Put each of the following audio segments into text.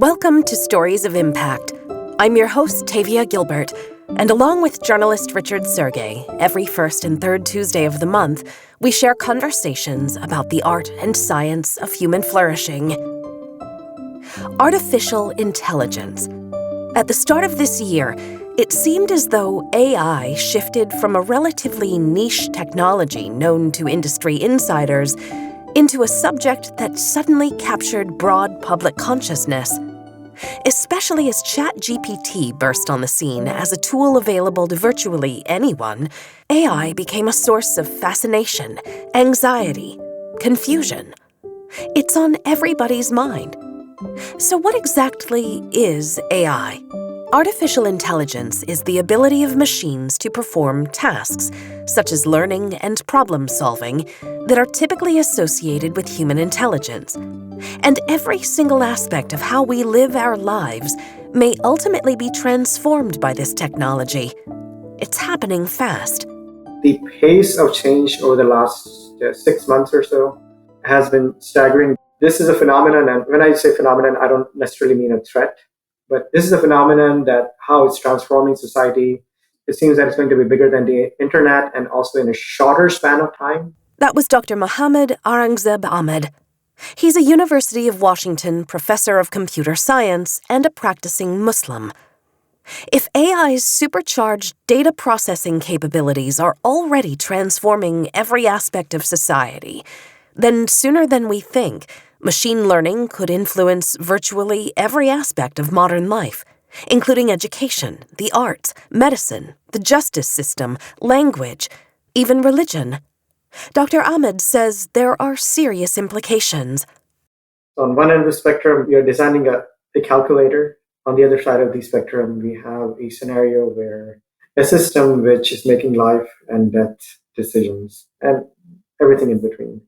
Welcome to Stories of Impact. I'm your host, Tavia Gilbert, and along with journalist Richard Sergey, every first and third Tuesday of the month, we share conversations about the art and science of human flourishing. Artificial intelligence. At the start of this year, it seemed as though AI shifted from a relatively niche technology known to industry insiders into a subject that suddenly captured broad public consciousness. Especially as ChatGPT burst on the scene as a tool available to virtually anyone, AI became a source of fascination, anxiety, confusion. It's on everybody's mind. So what exactly is AI? Artificial intelligence is the ability of machines to perform tasks, such as learning and problem-solving, that are typically associated with human intelligence. And every single aspect of how we live our lives may ultimately be transformed by this technology. It's happening fast. The pace of change over the last 6 months or so has been staggering. This is a phenomenon, and when I say phenomenon, I don't necessarily mean a threat. But this is a phenomenon that how it's transforming society. It seems that it's going to be bigger than the internet and also in a shorter span of time. That was Dr. Mohammed Aurangzeb Ahmad. He's a University of Washington professor of computer science and a practicing Muslim. If AI's supercharged data processing capabilities are already transforming every aspect of society, then sooner than we think, machine learning could influence virtually every aspect of modern life, including education, the arts, medicine, the justice system, language, even religion. Dr. Ahmed says there are serious implications. On one end of the spectrum, we are designing a calculator. On the other side of the spectrum, we have a scenario where a system which is making life and death decisions and everything in between.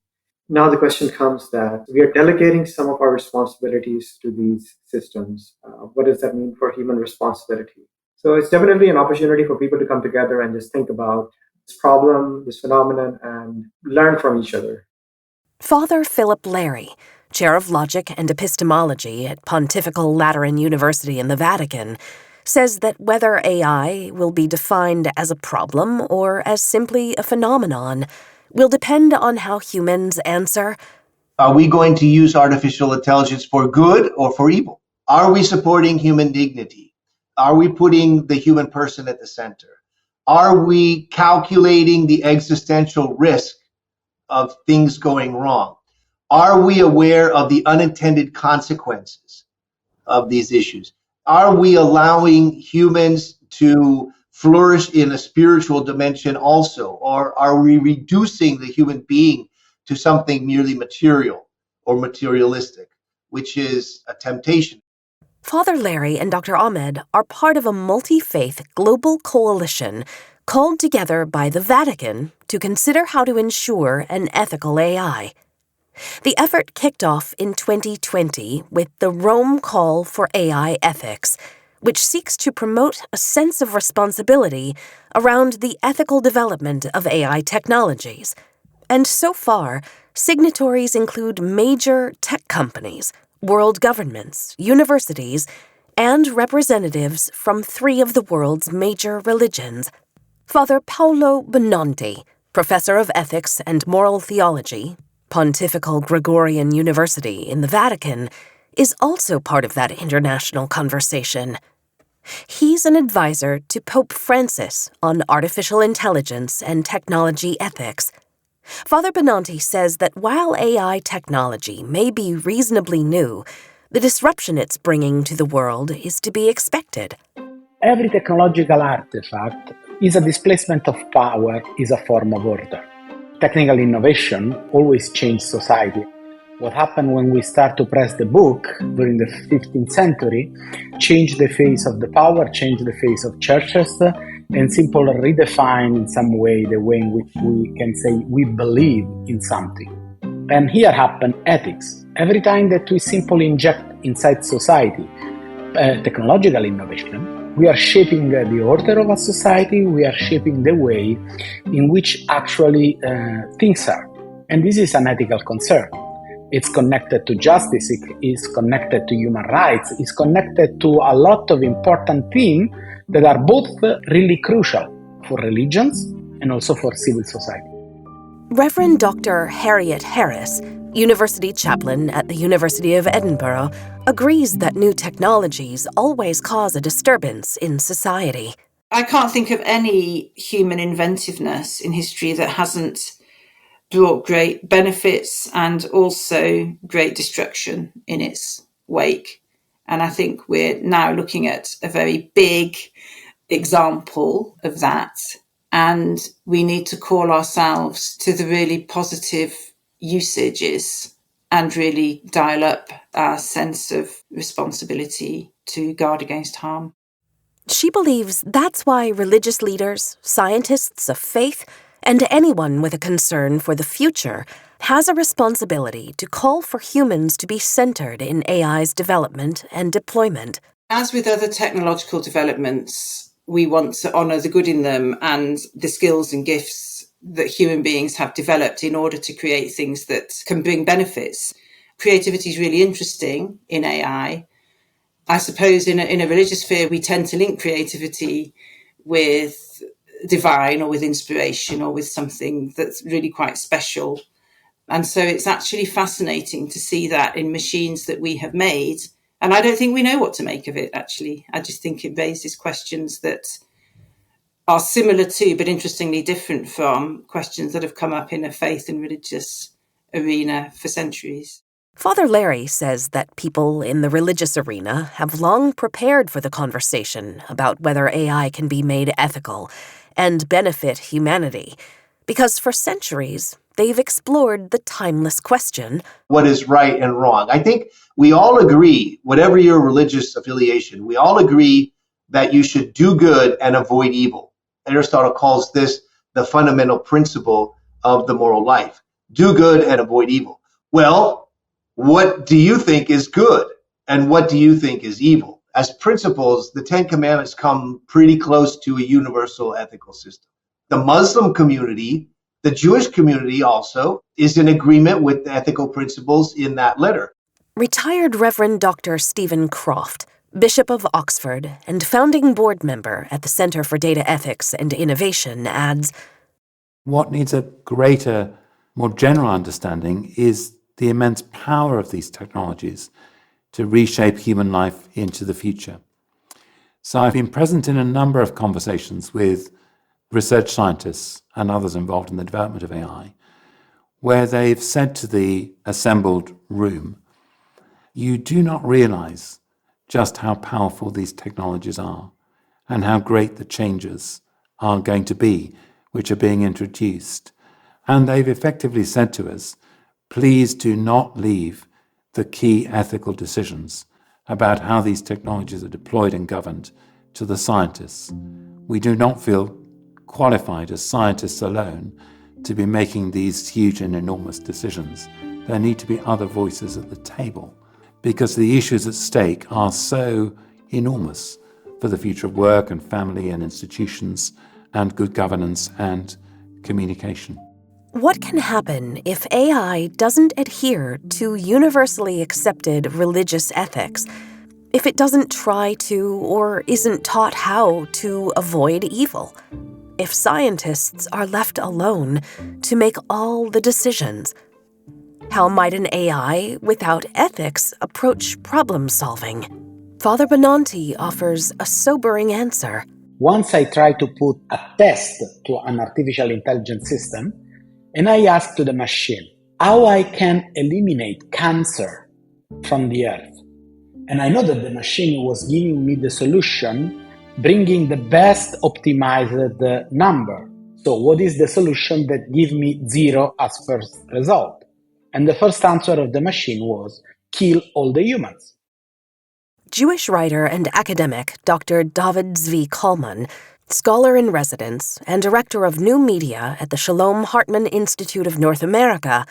Now the question comes that we are delegating some of our responsibilities to these systems. What does that mean for human responsibility? So it's definitely an opportunity for people to come together and just think about this problem, this phenomenon, and learn from each other. Father Philip Larrey, Chair of Logic and Epistemology at Pontifical Lateran University in the Vatican, says that whether AI will be defined as a problem or as simply a phenomenon will depend on how humans answer. Are we going to use artificial intelligence for good or for evil? Are we supporting human dignity? Are we putting the human person at the center? Are we calculating the existential risk of things going wrong? Are we aware of the unintended consequences of these issues? Are we allowing humans to flourish in a spiritual dimension also? Or are we reducing the human being to something merely material or materialistic, which is a temptation? Father Larrey and Dr. Ahmed are part of a multi-faith global coalition called together by the Vatican to consider how to ensure an ethical AI. The effort kicked off in 2020 with the Rome Call for AI Ethics, which seeks to promote a sense of responsibility around the ethical development of AI technologies. And so far, signatories include major tech companies, world governments, universities, and representatives from 3 of the world's major religions. Father Paolo Benanti, professor of ethics and moral theology, Pontifical Gregorian University in the Vatican, is also part of that international conversation. He's an advisor to Pope Francis on artificial intelligence and technology ethics. Father Benanti says that while AI technology may be reasonably new, the disruption it's bringing to the world is to be expected. Every technological artifact is a displacement of power, is a form of order. Technical innovation always changes society. What happened when we start to press the book during the 15th century changed the face of the power, changed the face of churches, and simply redefine in some way the way in which we can say we believe in something. And here happened ethics. Every time that we simply inject inside society technological innovation, we are shaping the order of a society, we are shaping the way in which actually things are. And this is an ethical concern. It's connected to justice, it is connected to human rights, it's connected to a lot of important themes that are both really crucial for religions and also for civil society. Reverend Dr. Harriet Harris, University Chaplain at the University of Edinburgh, agrees that new technologies always cause a disturbance in society. I can't think of any human inventiveness in history that hasn't brought great benefits and also great destruction in its wake. And I think we're now looking at a very big example of that. And we need to call ourselves to the really positive usages and really dial up our sense of responsibility to guard against harm. She believes that's why religious leaders, scientists of faith, and anyone with a concern for the future has a responsibility to call for humans to be centered in AI's development and deployment. As with other technological developments, we want to honour the good in them and the skills and gifts that human beings have developed in order to create things that can bring benefits. Creativity is really interesting in AI. I suppose in a religious sphere, we tend to link creativity with divine or with inspiration or with something that's really quite special. And so it's actually fascinating to see that in machines that we have made. And I don't think we know what to make of it, actually. I just think it raises questions that are similar to, but interestingly different from, questions that have come up in a faith and religious arena for centuries. Father Larrey says that people in the religious arena have long prepared for the conversation about whether AI can be made ethical and benefit humanity, because for centuries they've explored the timeless question: what is right and wrong? I think we all agree, whatever your religious affiliation, we all agree that you should do good and avoid evil. Aristotle calls this the fundamental principle of the moral life. Do good and avoid evil. Well, what do you think is good and what do you think is evil? As principles, the Ten Commandments come pretty close to a universal ethical system. The Muslim community, the Jewish community also, is in agreement with the ethical principles in that letter. Retired Reverend Dr. Stephen Croft, Bishop of Oxford and founding board member at the Center for Data Ethics and Innovation, adds, what needs a greater, more general understanding is the immense power of these technologies to reshape human life into the future. So I've been present in a number of conversations with research scientists and others involved in the development of AI, where they've said to the assembled room, you do not realize just how powerful these technologies are and how great the changes are going to be which are being introduced. And they've effectively said to us, please do not leave the key ethical decisions about how these technologies are deployed and governed to the scientists. We do not feel qualified as scientists alone to be making these huge and enormous decisions. There need to be other voices at the table because the issues at stake are so enormous for the future of work and family and institutions and good governance and communication. What can happen if AI doesn't adhere to universally accepted religious ethics? If it doesn't try to or isn't taught how to avoid evil? If scientists are left alone to make all the decisions? How might an AI without ethics approach problem solving? Father Benanti offers a sobering answer. Once I tried to put a test to an artificial intelligence system, and I asked to the machine how I can eliminate cancer from the earth. And I know that the machine was giving me the solution, bringing the best optimized number. So what is the solution that gives me 0 as first result? And the first answer of the machine was, kill all the humans. Jewish writer and academic Dr. David Zvi Kalman, scholar in residence and director of new media at the Shalom Hartman Institute of North America,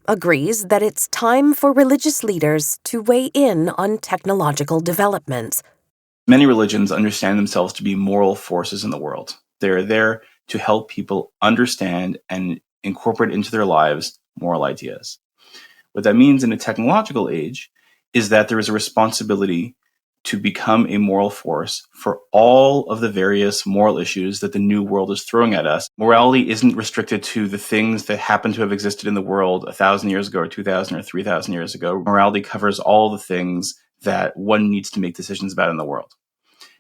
agrees that it's time for religious leaders to weigh in on technological developments. Many religions understand themselves to be moral forces in the world. They are there to help people understand and incorporate into their lives moral ideas. What that means in a technological age is that there is a responsibility to become a moral force for all of the various moral issues that the new world is throwing at us. Morality isn't restricted to the things that happen to have existed in the world 1,000 years ago or 2,000 or 3,000 years ago. Morality covers all the things that one needs to make decisions about in the world.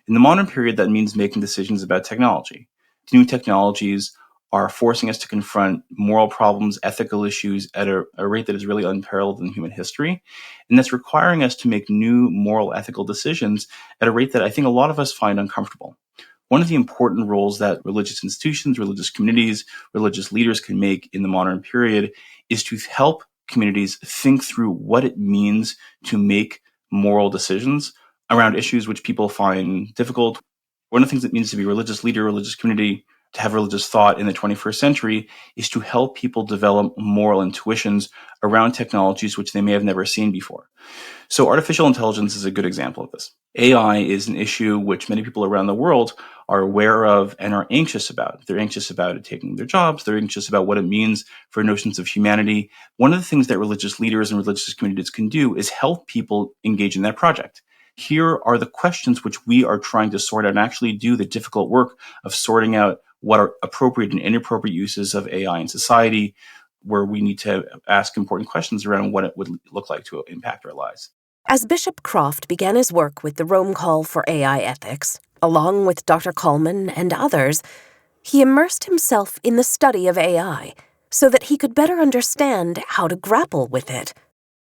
In the modern period, that means making decisions about technology. New technologies are forcing us to confront moral problems, ethical issues at a rate that is really unparalleled in human history. And that's requiring us to make new moral, ethical decisions at a rate that I think a lot of us find uncomfortable. One of the important roles that religious institutions, religious communities, religious leaders can make in the modern period is to help communities think through what it means to make moral decisions around issues which people find difficult. One of the things it means to be a religious leader, religious community, to have religious thought in the 21st century is to help people develop moral intuitions around technologies which they may have never seen before. So artificial intelligence is a good example of this. AI is an issue which many people around the world are aware of and are anxious about. They're anxious about it taking their jobs. They're anxious about what it means for notions of humanity. One of the things that religious leaders and religious communities can do is help people engage in that project. Here are the questions which we are trying to sort out and actually do the difficult work of sorting out what are appropriate and inappropriate uses of AI in society, where we need to ask important questions around what it would look like to impact our lives. As Bishop Croft began his work with the Rome Call for AI Ethics, along with Dr. Kalman and others, he immersed himself in the study of AI so that he could better understand how to grapple with it.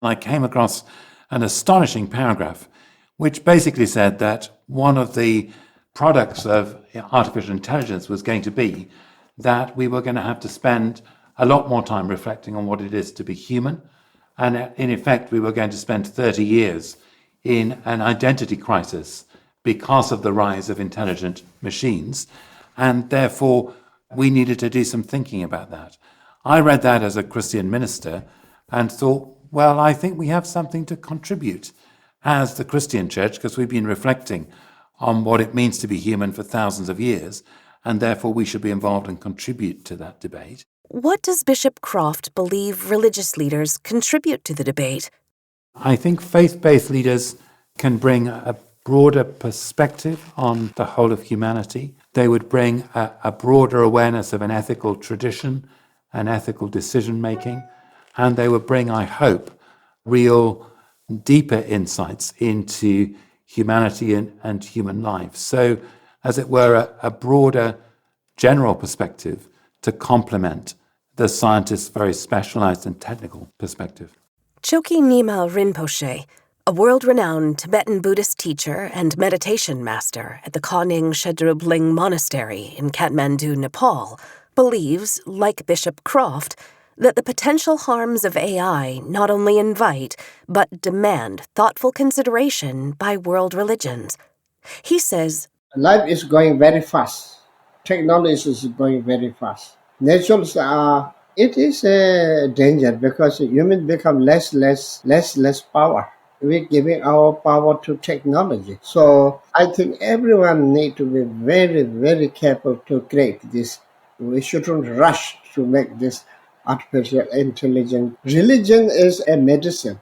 I came across an astonishing paragraph which basically said that one of the products of artificial intelligence was going to be that we were going to have to spend a lot more time reflecting on what it is to be human. And in effect, we were going to spend 30 years in an identity crisis because of the rise of intelligent machines. And therefore, we needed to do some thinking about that. I read that as a Christian minister and thought, well, I think we have something to contribute as the Christian church, because we've been reflecting on what it means to be human for thousands of years, and therefore we should be involved and contribute to that debate. What does Bishop Croft believe religious leaders contribute to the debate? I think faith-based leaders can bring a broader perspective on the whole of humanity. They would bring a broader awareness of an ethical tradition and ethical decision-making, and they would bring, I hope, real deeper insights into humanity and human life. So, as it were, a broader general perspective to complement the scientist's very specialized and technical perspective. Chokyi Nyima Rinpoche, a world-renowned Tibetan Buddhist teacher and meditation master at the Koning Shedrub Ling Monastery in Kathmandu, Nepal, believes, like Bishop Croft, that the potential harms of AI not only invite, but demand thoughtful consideration by world religions. He says, life is going very fast. Technology is going very fast. Naturals are, it is a danger because humans become less power. We're giving our power to technology. So I think everyone need to be very, very careful to create this. We shouldn't rush to make this artificial intelligence. Religion is a medicine.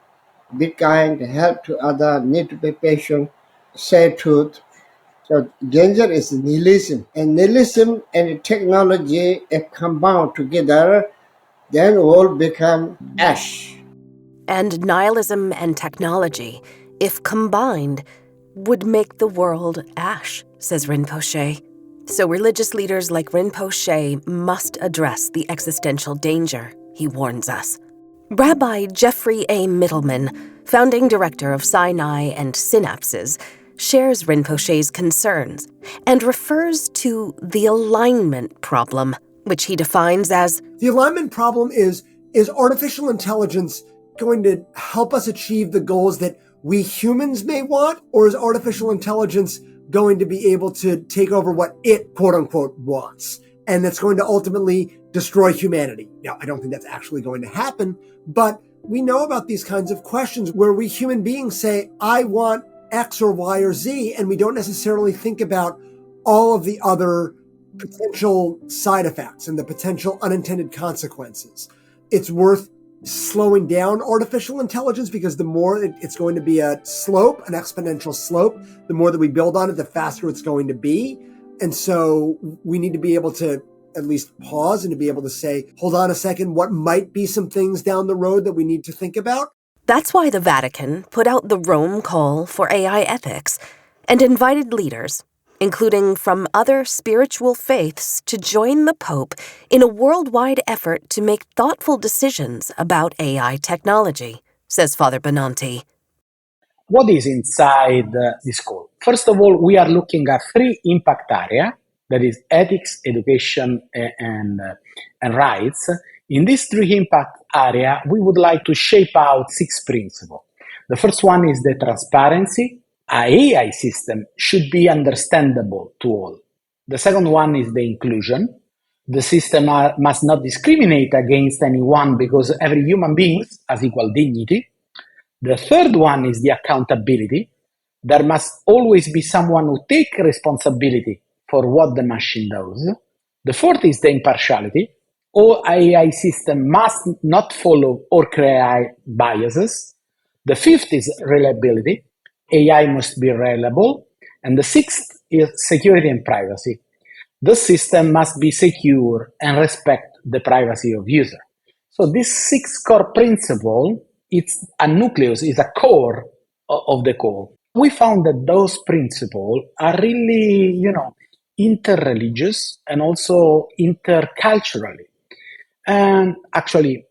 Be kind, help to others, need to be patient, say truth. So danger is nihilism. And nihilism and technology combine together, then all become ash. and nihilism and technology, if combined, would make the world ash, says Rinpoche. So religious leaders like Rinpoche must address the existential danger, he warns us. Rabbi Jeffrey A. Mitelman, founding director of Sinai and Synapses, shares Rinpoche's concerns and refers to the alignment problem, which he defines as the alignment problem is artificial intelligence going to help us achieve the goals that we humans may want, or is artificial intelligence going to be able to take over what it, quote unquote, wants? And that's going to ultimately destroy humanity. Now, I don't think that's actually going to happen, but we know about these kinds of questions where we human beings say, I want X or Y or Z, and we don't necessarily think about all of the other potential side effects and the potential unintended consequences. It's worth slowing down artificial intelligence, because the more it's going to be a slope, an exponential slope, the more that we build on it, the faster it's going to be. And so we need to be able to at least pause and to be able to say, hold on a second, what might be some things down the road that we need to think about? That's why the Vatican put out the Rome Call for AI Ethics and invited leaders, including from other spiritual faiths, to join the Pope in a worldwide effort to make thoughtful decisions about AI technology, says Father Benanti. What is inside this call? First of all, we are looking at 3 impact areas, that is ethics, education, and rights. In these 3 impact areas, we would like to shape out 6 principles. The first one is the transparency. An AI system should be understandable to all. The second one is the inclusion. The system must not discriminate against anyone because every human being has equal dignity. The third one is the accountability. There must always be someone who takes responsibility for what the machine does. The fourth is the impartiality. All AI systems must not follow or create biases. The fifth is reliability. AI must be reliable. And the sixth is security and privacy. The system must be secure and respect the privacy of user. So these 6 core principles, it's a nucleus, is a core of the call. We found that those principles are really, interreligious and also interculturally. And actually,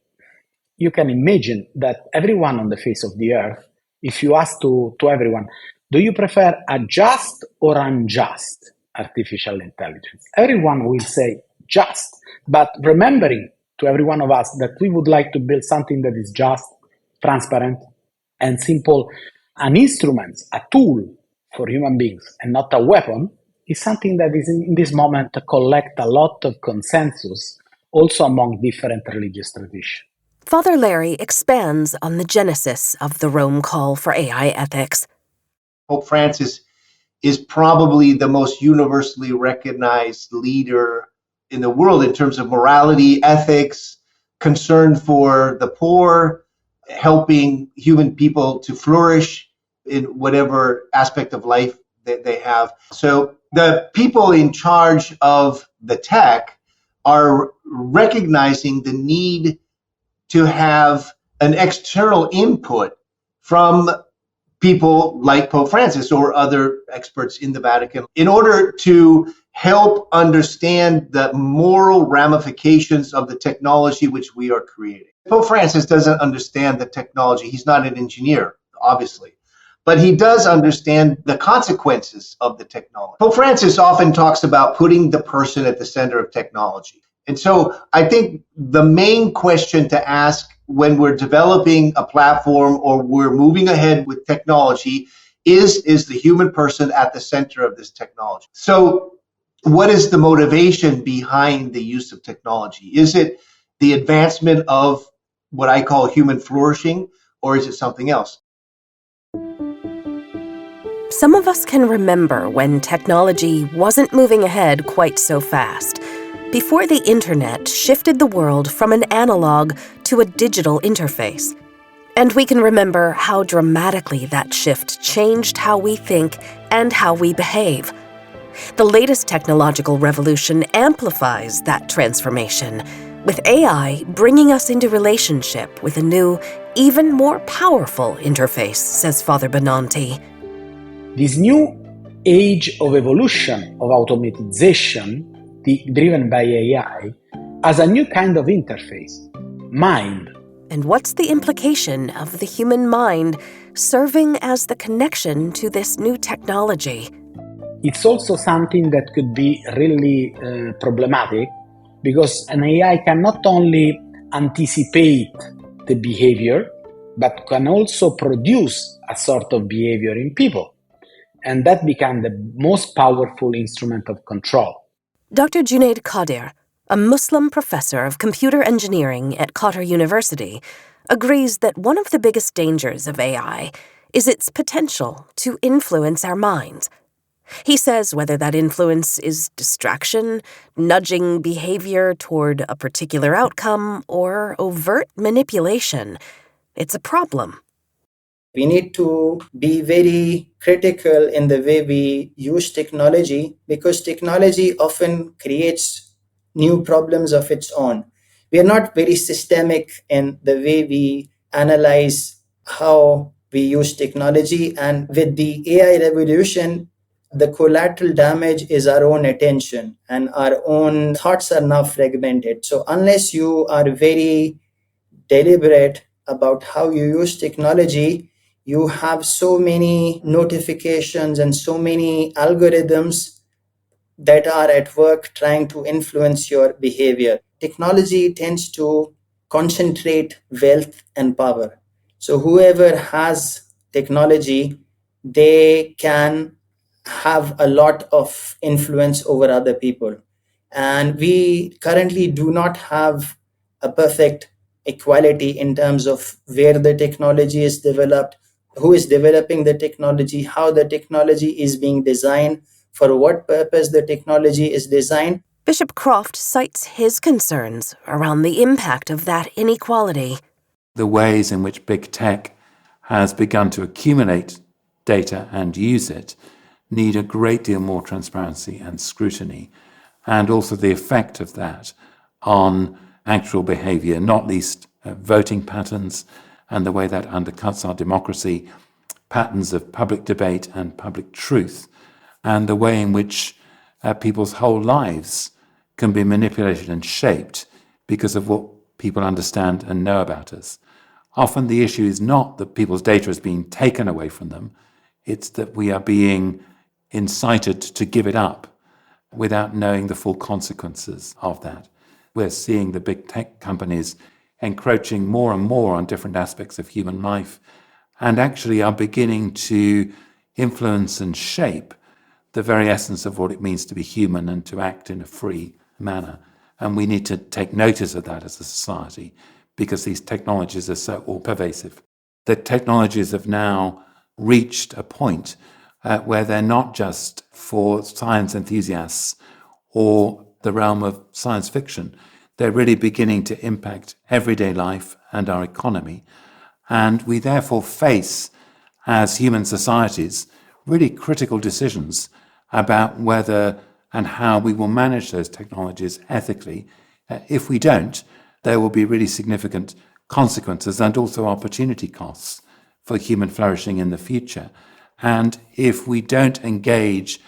you can imagine that everyone on the face of the earth, if you ask to everyone, do you prefer a just or unjust artificial intelligence? Everyone will say just, but remembering to every one of us that we would like to build something that is just, transparent, and simple, an instrument, a tool for human beings and not a weapon, is something that is in this moment to collect a lot of consensus also among different religious traditions. Father Larrey expands on the genesis of the Rome Call for AI Ethics. Pope Francis is probably the most universally recognized leader in the world in terms of morality, ethics, concern for the poor, helping human people to flourish in whatever aspect of life that they have. So the people in charge of the tech are recognizing the need to have an external input from people like Pope Francis or other experts in the Vatican in order to help understand the moral ramifications of the technology which we are creating. Pope Francis doesn't understand the technology. He's not an engineer, obviously, but he does understand the consequences of the technology. Pope Francis often talks about putting the person at the center of technology. And so I think the main question to ask when we're developing a platform or we're moving ahead with technology is the human person at the center of this technology? So what is the motivation behind the use of technology? Is it the advancement of what I call human flourishing, or is it something else? Some of us can remember when technology wasn't moving ahead quite so fast, before the internet shifted the world from an analog to a digital interface. And we can remember how dramatically that shift changed how we think and how we behave. The latest technological revolution amplifies that transformation, with AI bringing us into relationship with a new, even more powerful interface, says Father Benanti. This new age of evolution of automatization, driven by AI, has a new kind of interface, mind. And what's the implication of the human mind serving as the connection to this new technology? It's also something that could be really problematic, because an AI can not only anticipate the behavior, but can also produce a sort of behavior in people. And that becomes the most powerful instrument of control. Dr. Junaid Qadir, a Muslim professor of computer engineering at Qatar University, agrees that one of the biggest dangers of AI is its potential to influence our minds. He says whether that influence is distraction, nudging behavior toward a particular outcome, or overt manipulation, it's a problem. We need to be very critical in the way we use technology, because technology often creates new problems of its own. We are not very systemic in the way we analyze how we use technology. And with the AI revolution, the collateral damage is our own attention, and our own thoughts are now fragmented. So, unless you are very deliberate about how you use technology, you have so many notifications and so many algorithms that are at work trying to influence your behavior. Technology tends to concentrate wealth and power. So whoever has technology, they can have a lot of influence over other people. And we currently do not have a perfect equality in terms of where the technology is developed, who is developing the technology, how the technology is being designed, for what purpose the technology is designed. Bishop Croft cites his concerns around the impact of that inequality. The ways in which big tech has begun to accumulate data and use it need a great deal more transparency and scrutiny, and also the effect of that on actual behavior, not least voting patterns and the way that undercuts our democracy, patterns of public debate and public truth, and the way in which people's whole lives can be manipulated and shaped because of what people understand and know about us. Often the issue is not that people's data is being taken away from them, it's that we are being incited to give it up without knowing the full consequences of that. We're seeing the big tech companies encroaching more and more on different aspects of human life, and actually are beginning to influence and shape the very essence of what it means to be human and to act in a free manner. And we need to take notice of that as a society, because these technologies are so all-pervasive. The technologies have now reached a point where they're not just for science enthusiasts or the realm of science fiction. They're really beginning to impact everyday life and our economy. And we therefore face, as human societies, really critical decisions about whether and how we will manage those technologies ethically. If we don't, there will be really significant consequences and also opportunity costs for human flourishing in the future. And if we don't engage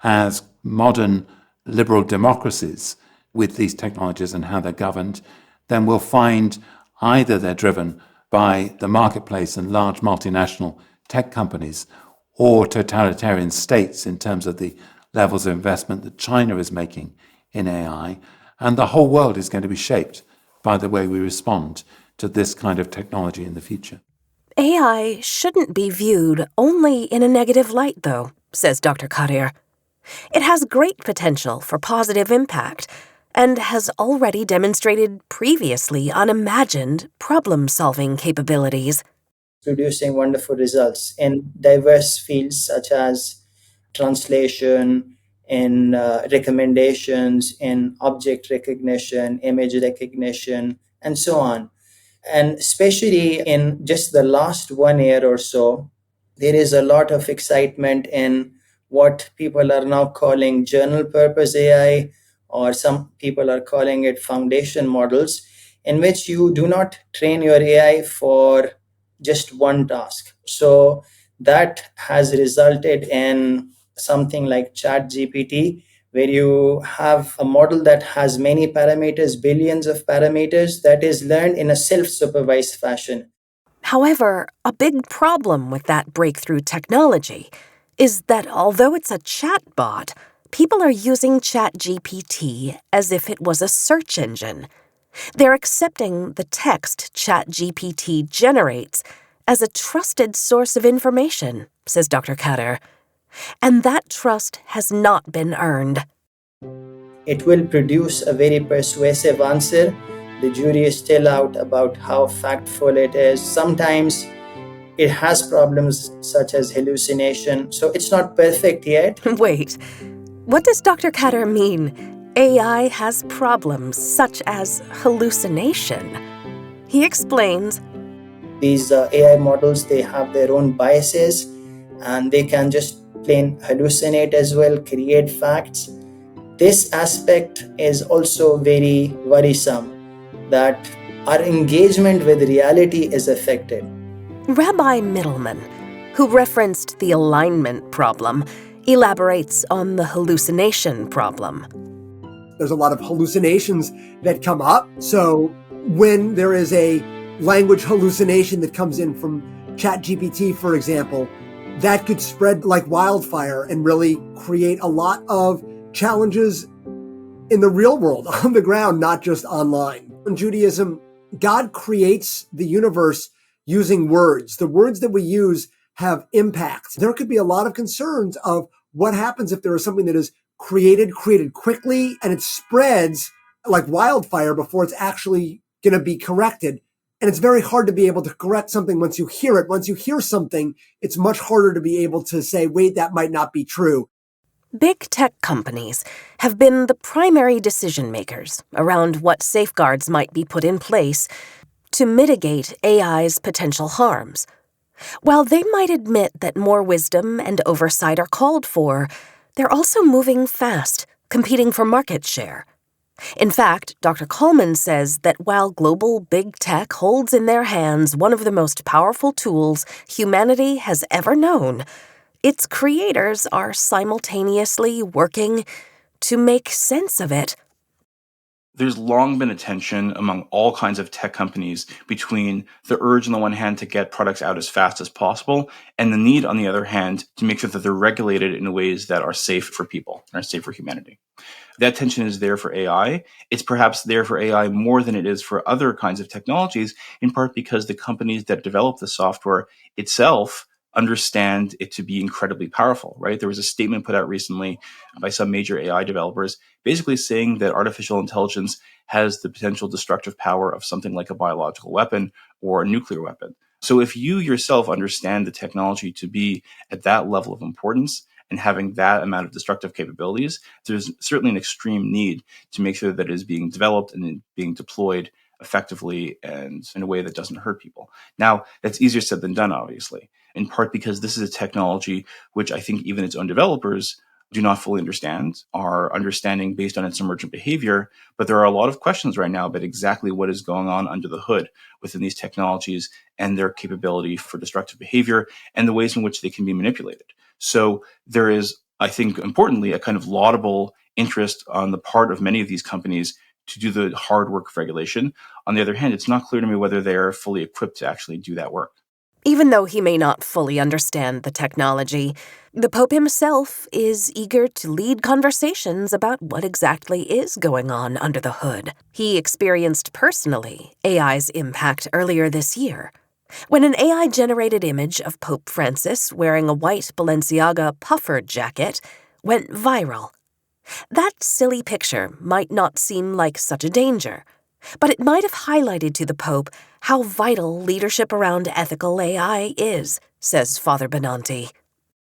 as modern liberal democracies with these technologies and how they're governed, then we'll find either they're driven by the marketplace and large multinational tech companies, or totalitarian states in terms of the levels of investment that China is making in AI. And the whole world is going to be shaped by the way we respond to this kind of technology in the future. AI shouldn't be viewed only in a negative light, though, says Dr. Kadir. It has great potential for positive impact and has already demonstrated previously unimagined problem-solving capabilities. Producing wonderful results in diverse fields such as translation, in recommendations, in object recognition, image recognition, and so on. And especially in just the last 1 year or so, there is a lot of excitement in what people are now calling general purpose AI, or some people are calling it foundation models, in which you do not train your AI for just one task. So that has resulted in something like ChatGPT, where you have a model that has many parameters, billions of parameters, that is learned in a self-supervised fashion. However, a big problem with that breakthrough technology is that although it's a chatbot, people are using ChatGPT as if it was a search engine. They're accepting the text ChatGPT generates as a trusted source of information, says Dr. Kadir. And that trust has not been earned. It will produce a very persuasive answer. The jury is still out about how factful it is. Sometimes It has problems such as hallucination. So it's not perfect yet. Wait, what does Dr. Katter mean? AI has problems such as hallucination. He explains, These AI models, they have their own biases and they can just plain hallucinate as well, create facts. This aspect is also very worrisome, that our engagement with reality is affected. Rabbi Mitelman, who referenced the alignment problem, elaborates on the hallucination problem. There's a lot of hallucinations that come up. So when there is a language hallucination that comes in from ChatGPT, for example, that could spread like wildfire and really create a lot of challenges in the real world, on the ground, not just online. In Judaism, God creates the universe using words. The words that we use have impact. There could be a lot of concerns of what happens if there is something that is created quickly and it spreads like wildfire before it's actually going to be corrected. And it's very hard to be able to correct something once you hear it. Once you hear something, it's much harder to be able to say, wait, that might not be true. Big tech companies have been the primary decision makers around what safeguards might be put in place to mitigate AI's potential harms. While they might admit that more wisdom and oversight are called for, they're also moving fast, competing for market share. In fact, Dr. Kalman says that while global big tech holds in their hands one of the most powerful tools humanity has ever known, its creators are simultaneously working to make sense of it. There's long been a tension among all kinds of tech companies between the urge on the one hand to get products out as fast as possible and the need on the other hand to make sure that they're regulated in ways that are safe for people and are safe for humanity. That tension is there for AI. It's perhaps there for AI more than it is for other kinds of technologies, in part because the companies that develop the software itself understand it to be incredibly powerful, right? There was a statement put out recently by some major AI developers basically saying that artificial intelligence has the potential destructive power of something like a biological weapon or a nuclear weapon. So if you yourself understand the technology to be at that level of importance and having that amount of destructive capabilities, there's certainly an extreme need to make sure that it is being developed and being deployed effectively and in a way that doesn't hurt people. Now, that's easier said than done, obviously, in part because this is a technology which I think even its own developers do not fully understand, are understanding based on its emergent behavior. But there are a lot of questions right now about exactly what is going on under the hood within these technologies and their capability for destructive behavior and the ways in which they can be manipulated. So there is, I think, importantly, a kind of laudable interest on the part of many of these companies to do the hard work of regulation. On the other hand, it's not clear to me whether they are fully equipped to actually do that work. Even though he may not fully understand the technology, the Pope himself is eager to lead conversations about what exactly is going on under the hood. He experienced personally AI's impact earlier this year, when an AI-generated image of Pope Francis wearing a white Balenciaga puffer jacket went viral. That silly picture might not seem like such a danger, but it might have highlighted to the Pope how vital leadership around ethical AI is, says Father Benanti.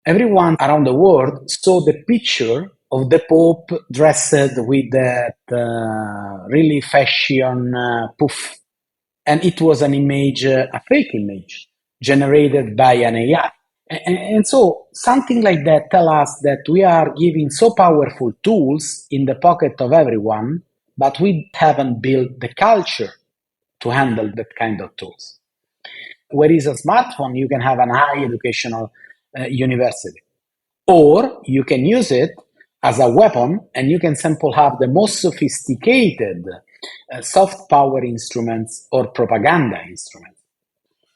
Everyone around the world saw the picture of the Pope dressed with that really fashion poof. And it was an image, a fake image, generated by an AI. And so something like that tells us that we are giving so powerful tools in the pocket of everyone, but we haven't built the culture to handle that kind of tools. Where is a smartphone, you can have an high educational university. Or you can use it as a weapon and you can simply have the most sophisticated soft power instruments or propaganda instruments.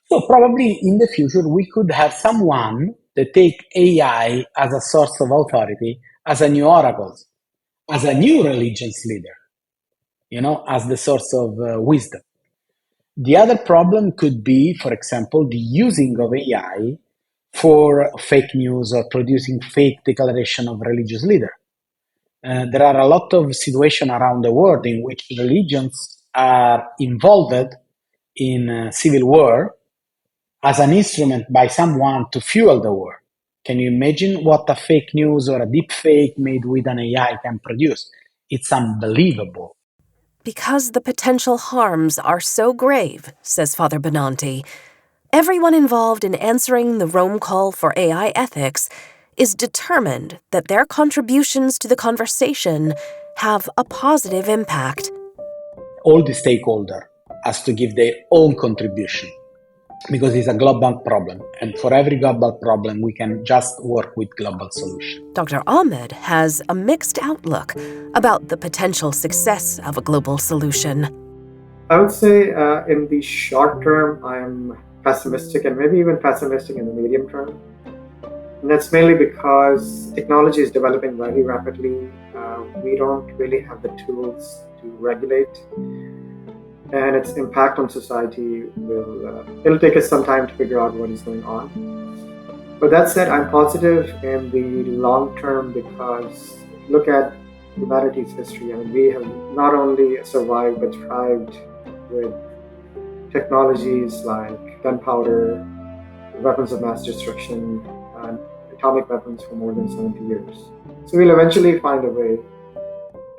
So probably in the future, we could have someone that take AI as a source of authority, as a new oracle, as a new religious leader, as the source of wisdom. The other problem could be, for example, the using of AI for fake news or producing fake declaration of religious leader. There are a lot of situations around the world in which religions are involved in civil war, as an instrument by someone to fuel the war. Can you imagine what a fake news or a deep fake made with an AI can produce? It's unbelievable. Because the potential harms are so grave, says Father Benanti, everyone involved in answering the Rome call for AI ethics is determined that their contributions to the conversation have a positive impact. All the stakeholders has to give their own contribution because it's a global problem. And for every global problem, we can just work with global solutions. Dr. Ahmad has a mixed outlook about the potential success of a global solution. I would say in the short term, I'm pessimistic, and maybe even pessimistic in the medium term. And that's mainly because technology is developing very rapidly. We don't really have the tools to regulate, and its impact on society it'll take us some time to figure out what is going on. But that said, I'm positive in the long term because look at humanity's history. I mean, we have not only survived but thrived with technologies like gunpowder, weapons of mass destruction, and atomic weapons for more than 70 years. So we'll eventually find a way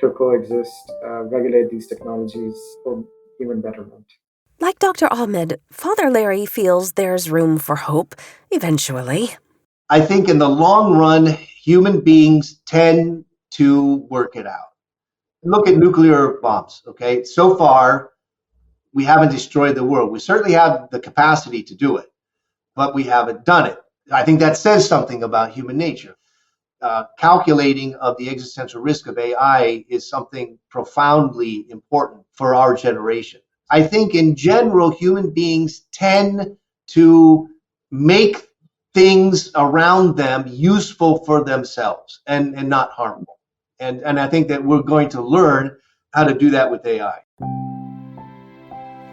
to coexist, regulate these technologies for human betterment. Like Dr. Ahmed, Father Larrey feels there's room for hope, eventually. I think in the long run, human beings tend to work it out. Look at nuclear bombs, okay? So far, we haven't destroyed the world. We certainly have the capacity to do it, but we haven't done it. I think that says something about human nature. Calculating of the existential risk of AI is something profoundly important for our generation. I think in general, human beings tend to make things around them useful for themselves and not harmful. And I think that we're going to learn how to do that with AI.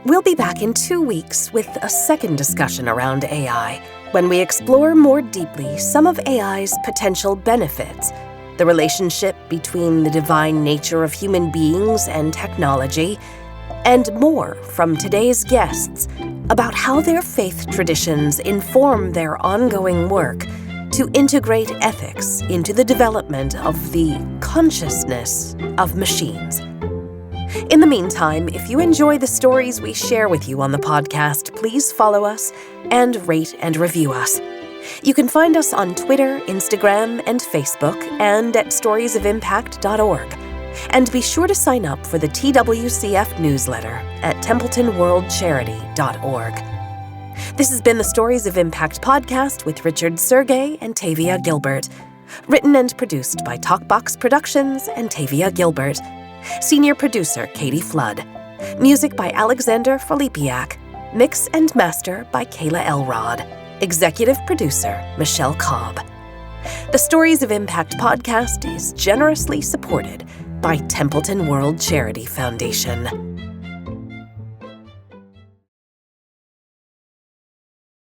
We'll be back in 2 weeks with a second discussion around AI, when we explore more deeply some of AI's potential benefits, the relationship between the divine nature of human beings and technology, and more from today's guests about how their faith traditions inform their ongoing work to integrate ethics into the development of the consciousness of machines. In the meantime, if you enjoy the stories we share with you on the podcast, please follow us and rate and review us. You can find us on Twitter, Instagram, and Facebook, and at storiesofimpact.org. And be sure to sign up for the TWCF newsletter at templetonworldcharity.org. This has been the Stories of Impact podcast with Richard Sergey and Tavia Gilbert. Written and produced by Talkbox Productions and Tavia Gilbert. Senior producer Katie Flood. Music by Alexander Filipiak. Mix and master by Kayla Elrod. Executive producer Michelle Cobb. The Stories of Impact podcast is generously supported by Templeton World Charity Foundation.